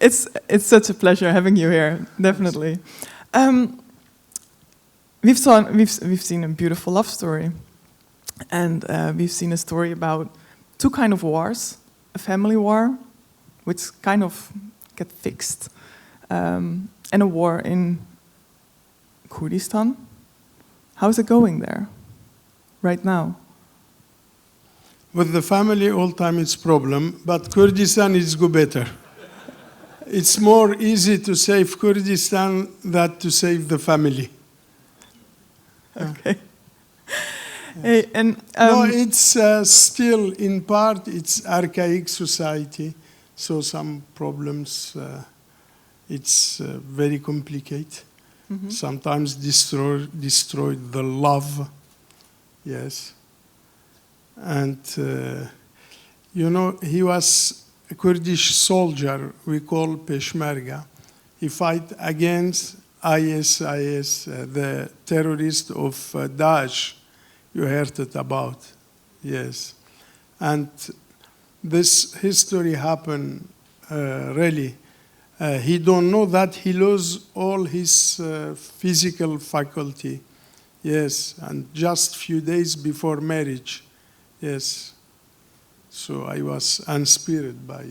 It's such a pleasure having you here, definitely. We've seen a beautiful love story, and we've seen a story about two kind of wars: a family war, which kind of get fixed, and a war in Kurdistan. How's it going there, right now? With the family, all time it's problem, but Kurdistan is go better. It's more easy to save Kurdistan than to save the family. Okay. Hey, and no, it's still in part it's archaic society, so some problems. It's very complicated. Mm-hmm. Sometimes destroyed the love. Yes. And he was a Kurdish soldier we call Peshmerga. He fight against ISIS, the terrorist of Daesh. You heard it about, yes. And this history happened really. He don't know that he lost all his physical faculty, yes, and just few days before marriage, yes. So I was inspired by.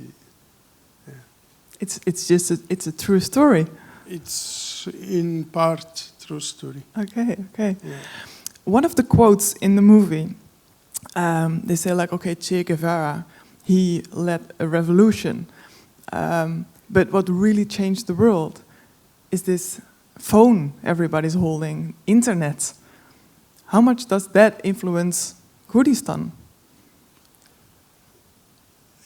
Yeah. It's a true story. It's in part true story. Okay. Yeah. One of the quotes in the movie, they say like, okay, Che Guevara, he led a revolution. But what really changed the world is this phone everybody's holding, internet. How much does that influence Kurdistan?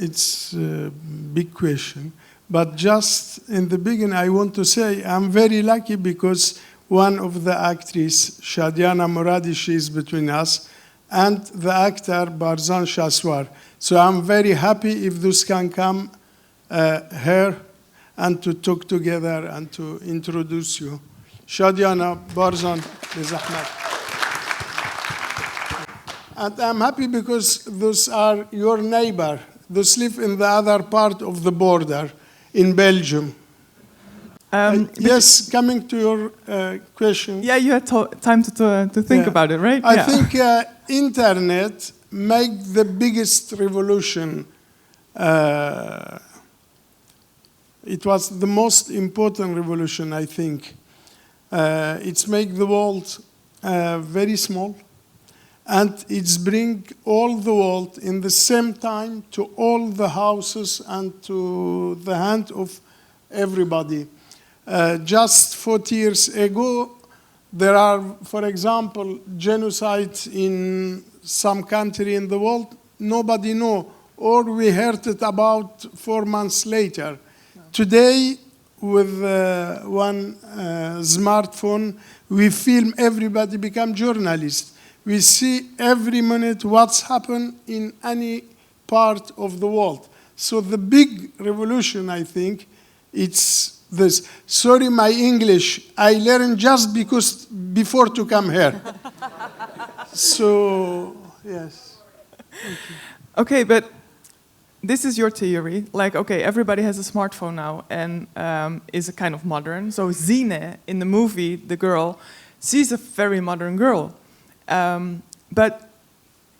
It's a big question. But just in the beginning, I want to say I'm very lucky because one of the actresses, Shadiana Moradi, she is between us, and the actor, Barzan Shaswar. So I'm very happy if those can come here and to talk together and to introduce you. Shadiana, Barzan, Bezahmat. And I'm happy because those are your neighbor. Those live in the other part of the border in Belgium. Yes, coming to your question. Yeah, you had time to think about it, right? I think internet made the biggest revolution. It was the most important revolution, I think. It's make the world very small, and it's bring all the world in the same time to all the houses and to the hand of everybody. Just 40 years ago, there are, for example, genocide in some country in the world. Nobody know, or we heard it about 4 months later. Today, with one smartphone, we film everybody become journalists. We see every minute what's happened in any part of the world. So the big revolution, I think, it's this. Sorry, my English, I learned just because before to come here. So, yes. Okay, but this is your theory. Like, okay, everybody has a smartphone now and is a kind of modern. So Zine, in the movie, the girl, she's a very modern girl. But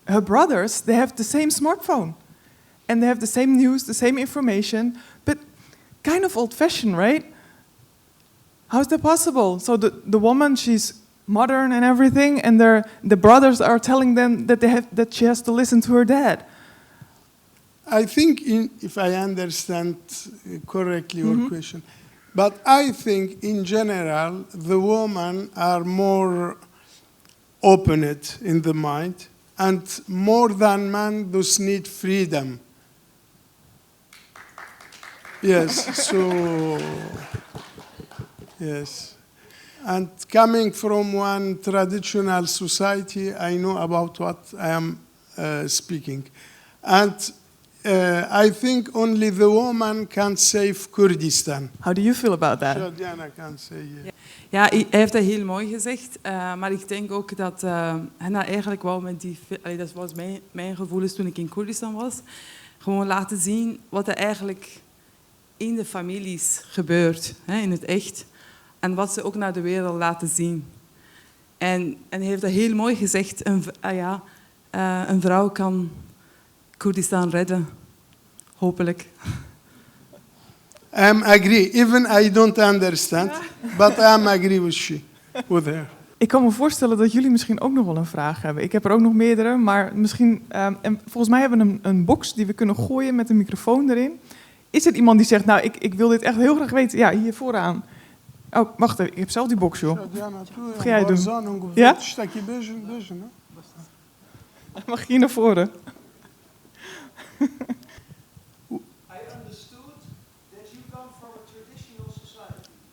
her brothers, they have the same smartphone. And they have the same news, the same information, but kind of old-fashioned, right? How is that possible? So the woman, she's modern and everything, and the brothers are telling them that she has to listen to her dad. I think, if I understand correctly your question, but I think in general the women are more open in the mind, and more than men, those need freedom. Yes, so, yes. And coming from one traditional society, I know about what I am speaking. And I think only the woman can save Kurdistan. How do you feel about that? Shadiana can say yes. Ja, hij heeft dat heel mooi gezegd. Maar ik denk ook dat Hiner eigenlijk wou met die... dat was mijn gevoelens toen ik in Koerdistan was. Gewoon laten zien wat er eigenlijk in de families gebeurt, hè, in het echt. En wat ze ook naar de wereld laten zien. En hij heeft dat heel mooi gezegd. Een vrouw kan Koerdistan redden. Hopelijk. I'm agree. Even I don't understand, but I'm agree with her. Ik kan me voorstellen dat jullie misschien ook nog wel een vraag hebben. Ik heb er ook nog meerdere, maar misschien... en volgens mij hebben we een box die we kunnen gooien met een microfoon erin. Is er iemand die zegt, nou, ik wil dit echt heel graag weten? Ja, hier vooraan. Oh, wacht even, ik heb zelf die box, joh. Wat ga jij doen? Ja? Mag je hier naar voren?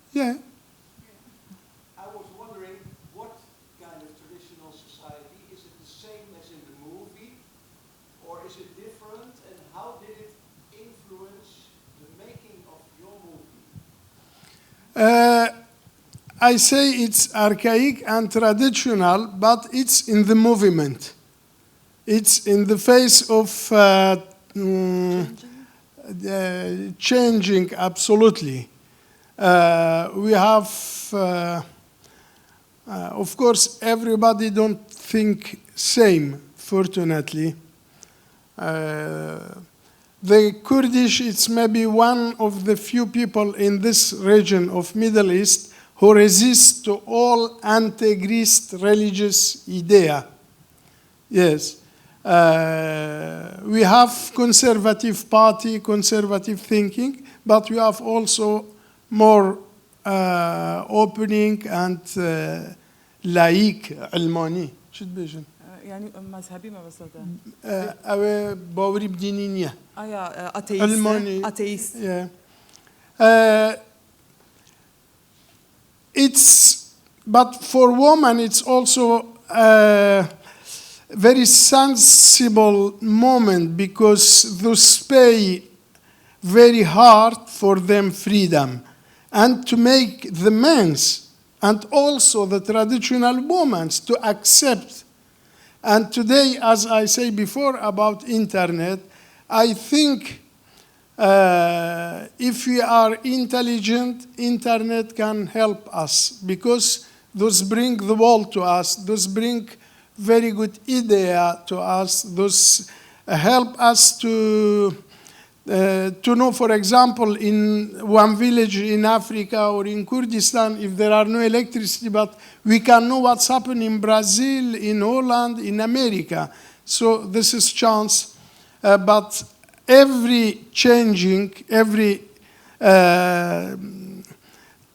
Yeah. I was wondering what kind of traditional society? Is it the same as in the movie? Or is it different? And how did it influence the making of your movie? I say it's archaic and traditional, but it's in the movement. It's in the face of changing, absolutely. We have, of course, everybody don't think same, fortunately. The Kurdish, it's maybe one of the few people in this region of Middle East who resist to all anti-Greek religious idea. Yes. We have conservative party, conservative thinking, but we have also more opening and laïque علماني شو تبيجن؟ يعني مذهبي ما بس أو باوري بدينية. atheist. علماني. Atheist. Yeah. But for women it's also a very sensible moment because those pay very hard for them freedom and to make the men's and also the traditional women's to accept. And today, as I say before about internet, I think if we are intelligent, internet can help us because those bring the world to us, those bring very good idea to us, those help us to know, for example, in one village in Africa or in Kurdistan, if there are no electricity, but we can know what's happening in Brazil, in Holland, in America. So this is chance. But every changing, every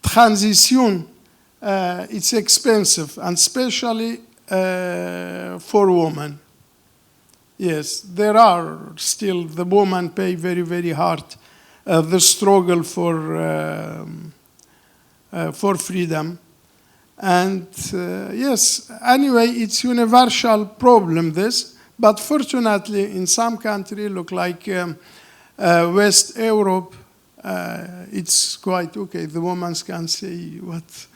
transition, it's expensive, and especially for women. Yes, there are still, the women pay very, very hard the struggle for freedom. And yes, anyway, it's universal problem, this. But fortunately, in some countries, look like West Europe, it's quite okay. The women can say what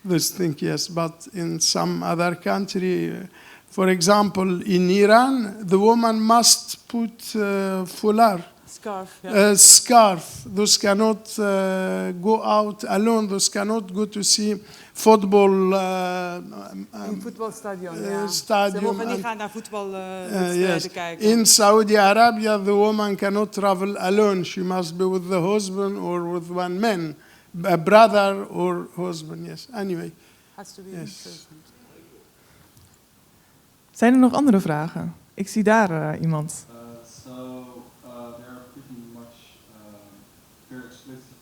they think, yes. But in some other country, for example, in Iran, the woman must put foulard. Scarf, yeah. Scarf. Those cannot go out alone. Those cannot go to see football. In voetbalstadion, ja. Stadium. Ze mogen niet gaan naar voetbalwedstrijden kijken. In Saudi Arabia, the woman cannot travel alone. She must be with the husband or with one man, a brother or husband. Yes. Anyway. Has to be Yes. Zijn er nog andere vragen? Ik zie daar iemand. There are pretty much very explicit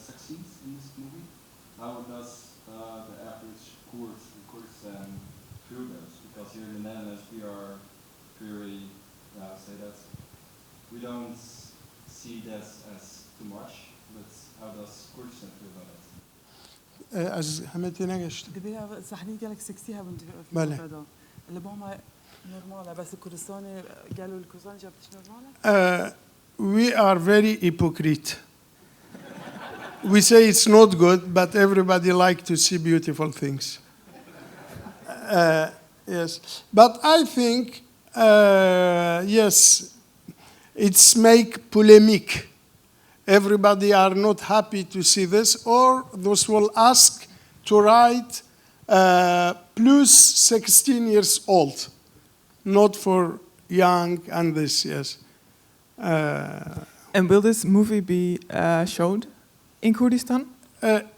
sex scenes in this movie. How does the average Kurd in Kurdistan feel those? Because here in the Netherlands we are very, say that, we don't see that as too much, but how does Kurdistan feel about it? از همه تی نگشت. دبي صحني قالك سكسي هبن في بله. هذا اللي بهم نورمال بس الكردستاني قالوا الكردستاني جابتش نورمال. We are very hypocrite. We say it's not good, but everybody like to see beautiful things. Yes, but I think yes, it's make polemic. everybody are not happy to see this, or those will ask to write plus 16 years old, not for young and this, yes. And will this movie be showed in Kurdistan?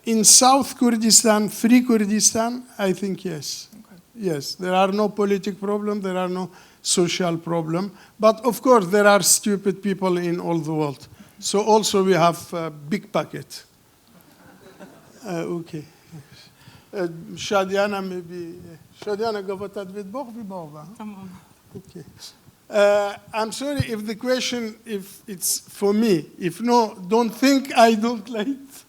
In South Kurdistan, Free Kurdistan, I think yes. Okay. Yes, there are no political problem, there are no social problem. But of course, there are stupid people in all the world. So also we have a big packet. Okay. Shadiana maybe. Shadiana gavatat vidbog vibova. Okay. I'm sorry if the question, if it's for me. If no, don't think I don't like it.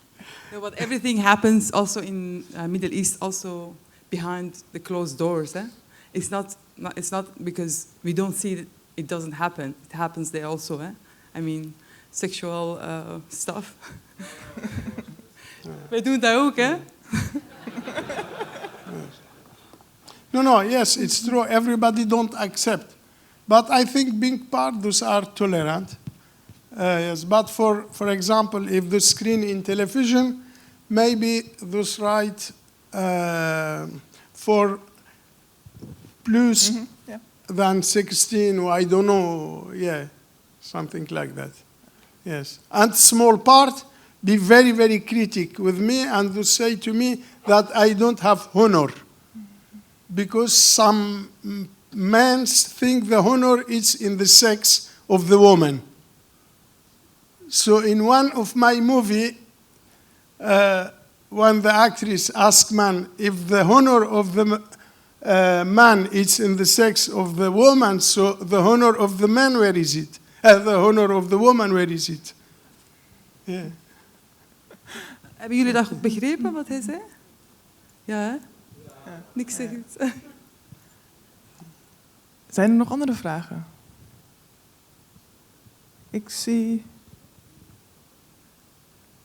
No, but everything happens also in Middle East, also behind the closed doors. Eh? It's not because we don't see it, it doesn't happen. It happens there also. Eh? I mean, sexual stuff. Wij doen dat ook, hè? No, yes, it's true. Everybody don't accept. But I think being part, those are tolerant. Yes, but for example, if the screen in television, maybe those right for plus than 16, or I don't know, yeah, something like that. Yes, and small part, be very, very critical with me and to say to me that I don't have honor. Because some men think the honor is in the sex of the woman. So in one of my movie, when the actress asked man if the honor of the man is in the sex of the woman, so the honor of the man, where is it? The honor of the woman, where is it? Yeah. Hebben jullie dat goed begrepen, wat hij zei? Ja, hè? Ja. Niks zeggen. Zijn er nog andere vragen? Ik zie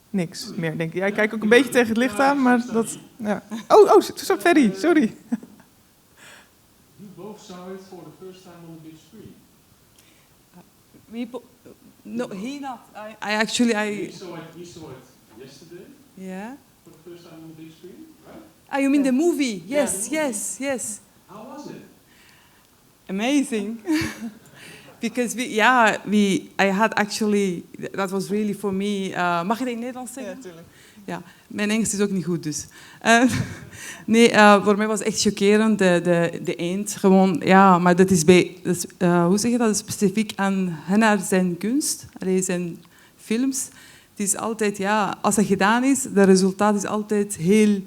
niks meer, denk ik. Ja, ik kijk ook een beetje tegen het licht aan, maar dat... Ja. Oh, sorry. You both saw it for the first time on the big screen. No, he not. I He saw it yesterday. Yeah. For the first time on the big screen, right? Ah, you mean the movie? Yes, Yeah, the movie. yes. How was it? Amazing. Because I had actually, that was really for me. Mag je dat in Nederlands zeggen? Ja, tuurlijk. Ja, mijn Engels is ook niet goed, dus. Voor mij was het echt chockerend, de eind. Gewoon, ja, maar dat is hoe zeg je dat? Specifiek aan Hiner zijn kunst, zijn films. Het is altijd, ja, als dat gedaan is, het resultaat is altijd heel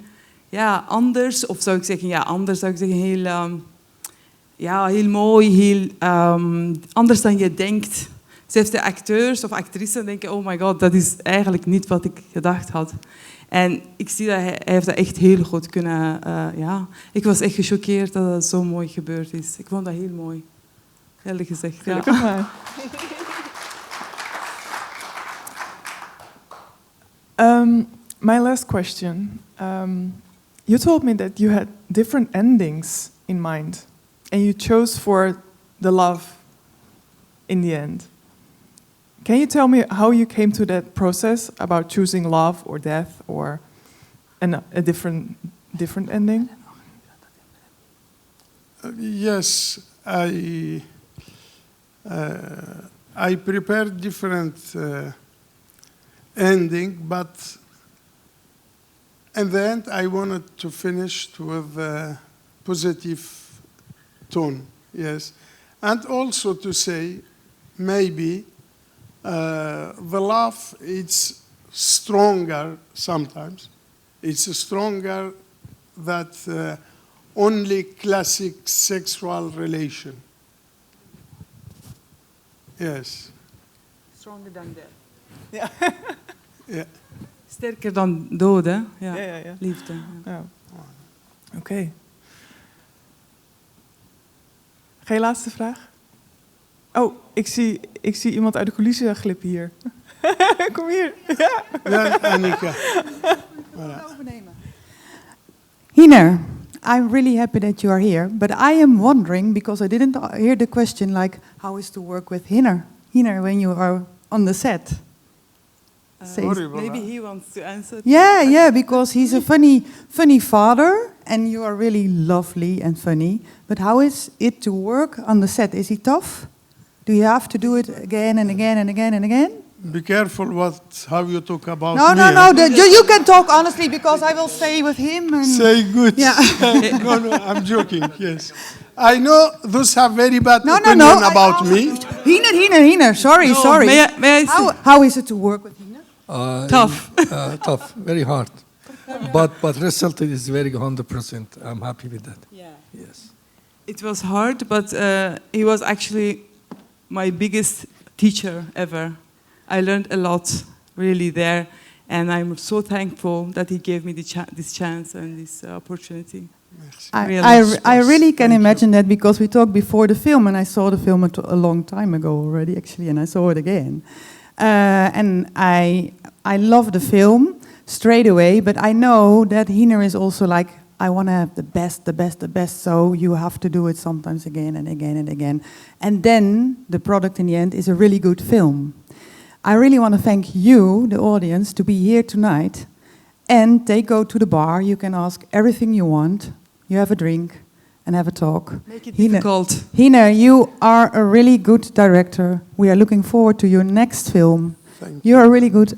anders. Of zou ik zeggen, anders zou ik zeggen, heel mooi, heel anders dan je denkt. Zelfs de acteurs of actrices denken, oh my god, dat is eigenlijk niet wat ik gedacht had. En ik zie dat hij heeft dat echt heel goed kunnen... Ik was echt gechoqueerd dat het zo mooi gebeurd is. Ik vond dat heel mooi. Eerlijk gezegd. Gelukkig maar. My last question. You told me that you had different endings in mind. And you chose for the love in the end. Can you tell me how you came to that process about choosing love or death or a different ending? Yes, I prepared different ending, but in the end I wanted to finish with a positive tone, yes. And also to say, maybe the love is stronger sometimes. It's stronger than only classic sexual relation. Yes. Stronger than death. Ja. Yeah. Sterker dan dood, hè? Ja. Liefde. Ja. Oké. Geen laatste vraag? Oh, ik zie iemand uit de coulissen glippen hier. Kom hier. Ja, Annika. Hiner, I'm really happy that you are here, but I am wondering, because I didn't hear the question, like, how is to work with Hiner when you are on the set? say. Horrible, Maybe huh? he wants to answer. Yeah, because he's a funny father, and you are really lovely and funny. But how is it to work on the set? Is he tough? Do you have to do it again and again and again and again? Be careful how you talk about No, me. you can talk honestly, because I will stay with him. And Say good. Yeah. No, I'm joking, yes. I know those have very bad No, opinion about me. Hiner. Sorry. May I say? How is it to work with Hiner? Tough. Tough, very hard. But result is very 100%. I'm happy with that. Yeah. Yes. It was hard, but he was actually my biggest teacher ever. I learned a lot, really, there, and I'm so thankful that he gave me this chance and this opportunity. I really can imagine that, because we talked before the film, and I saw the film a long time ago already, actually, and I saw it again. And I love the film straight away, but I know that Hiner is also like, I want to have the best, so you have to do it sometimes again and again and again. And then the product in the end is a really good film. I really want to thank you, the audience, to be here tonight. And they go to the bar. You can ask everything you want. You have a drink and have a talk. Make it difficult. Hiner, you are a really good director. We are looking forward to your next film. Thank You're a really good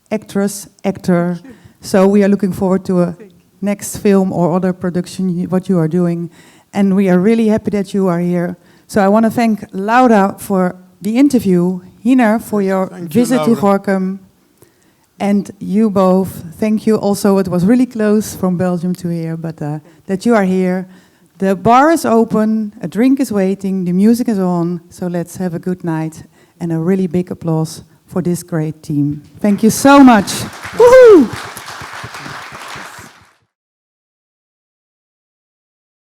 actor. So we are looking forward to a next film or other production, what you are doing. And we are really happy that you are here. So I want to thank Laura for the interview, Hiner for your visit to Gorinchem, and you both. Thank you also. It was really close from Belgium to here, but that you are here. The bar is open, a drink is waiting, the music is on, so let's have a good night and a really big applause for this great team. Thank you so much. Woohoo!